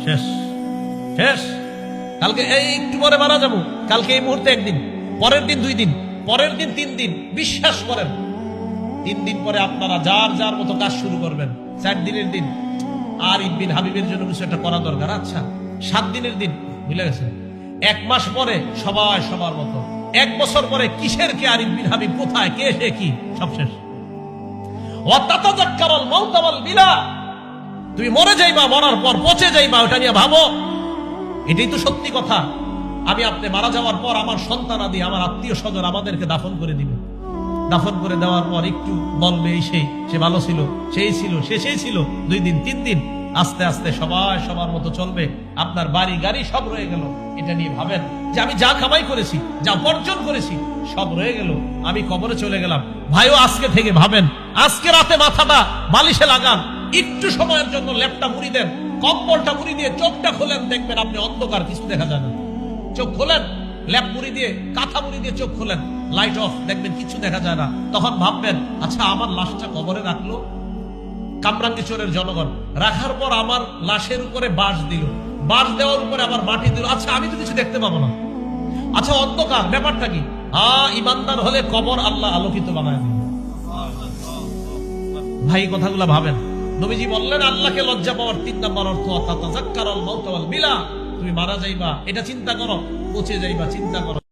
শেষ শেষ। কালকে এই একটু পরে মারা যাবো, কালকে এই মুহূর্তে একদিন, পরের দিন 2 দিন, পরের দিন 3 দিন। বিশ্বাস করেন 3 দিন পরে আপনারা যার যার মতো কাজ শুরু করবেন। 4 দিনের দিন আর ইবনে হাবিবের জন্য কিছু একটা করা দরকার। আচ্ছা 7 দিনের দিন ভুলে গেছেন। 1 মাস পরে সবাই সবার মতো। 1 বছর পরে কিসের কি আর ইবনে হাবিব কোথায়, কে সে কি, সব শেষ। ওয়াতাতাযাক্কারুল মাউত ওয়াল বিলা, তুমি মরে যাইবা, মরার পর পচে যাইবা, ওটা নিয়ে ভাবো। এটাই তো সত্যি কথা। আমি আপনি মারা যাওয়ার পর আমার সন্তান আদি, আমার আত্মীয় স্বজন আমাদেরকে দাফন করে দিবে। দাফন করে দেওয়ার পর একটু বলবে এই সেই, সে ভালো ছিল, সেই ছিল, সেই ছিল। 2 দিন 3 দিন, আস্তে আস্তে সবাই সবার মতো চলবে। আপনার বাড়ি গাড়ি সব রয়ে গেল। এটা নিয়ে ভাবেন যে আমি যা কামাই করেছি, যা বর্জন করেছি, সব রয়ে গেল, আমি কবরে চলে গেলাম। ভাইও আজকে থেকে ভাবেন, আজকে রাতে মাথাটা বালিশে লাগান, একটু সময়ের জন্য ল্যাপটা মুড়ি দেন, কম্বলটা মুড়ি দিয়ে চোখটা খোলেন, দেখবেন আপনি অন্ধকার, কিছু দেখা যায় না। চোখ খোলেন, ল্যাপ মুড়ি দিয়ে, কাঁথা মুড়ি দিয়ে চোখ খোলেন, লাইট অফ, দেখবেন কিছু দেখা যায় না। তখন ভাববেন, আচ্ছা আমার লাশটা কবরে রাখলো কামরাঙ্গীরচরের জনগণ, রাখার পর আমার লাশের উপরে বাঁশ দিল, বাঁশ দেওয়ার উপরে আবার মাটি দিল। আচ্ছা আমি তো কিছু দেখতে পাবো না। আচ্ছা অন্ধকার, ব্যাপারটা কি? ইমানদার হলে কবর আল্লাহ আলোকিত বানায় দিবে। ভাই কথাগুলো ভাবেন। নবীজি বললেন আল্লাহকে লজ্জা পাওয়ার 3 নম্বর অর্থ ওয়াতাযাক্কারুল মাউত ওয়াল বিলা, তুমি মারা যাইবা এটা চিন্তা করো, পচে যাইবা চিন্তা করো।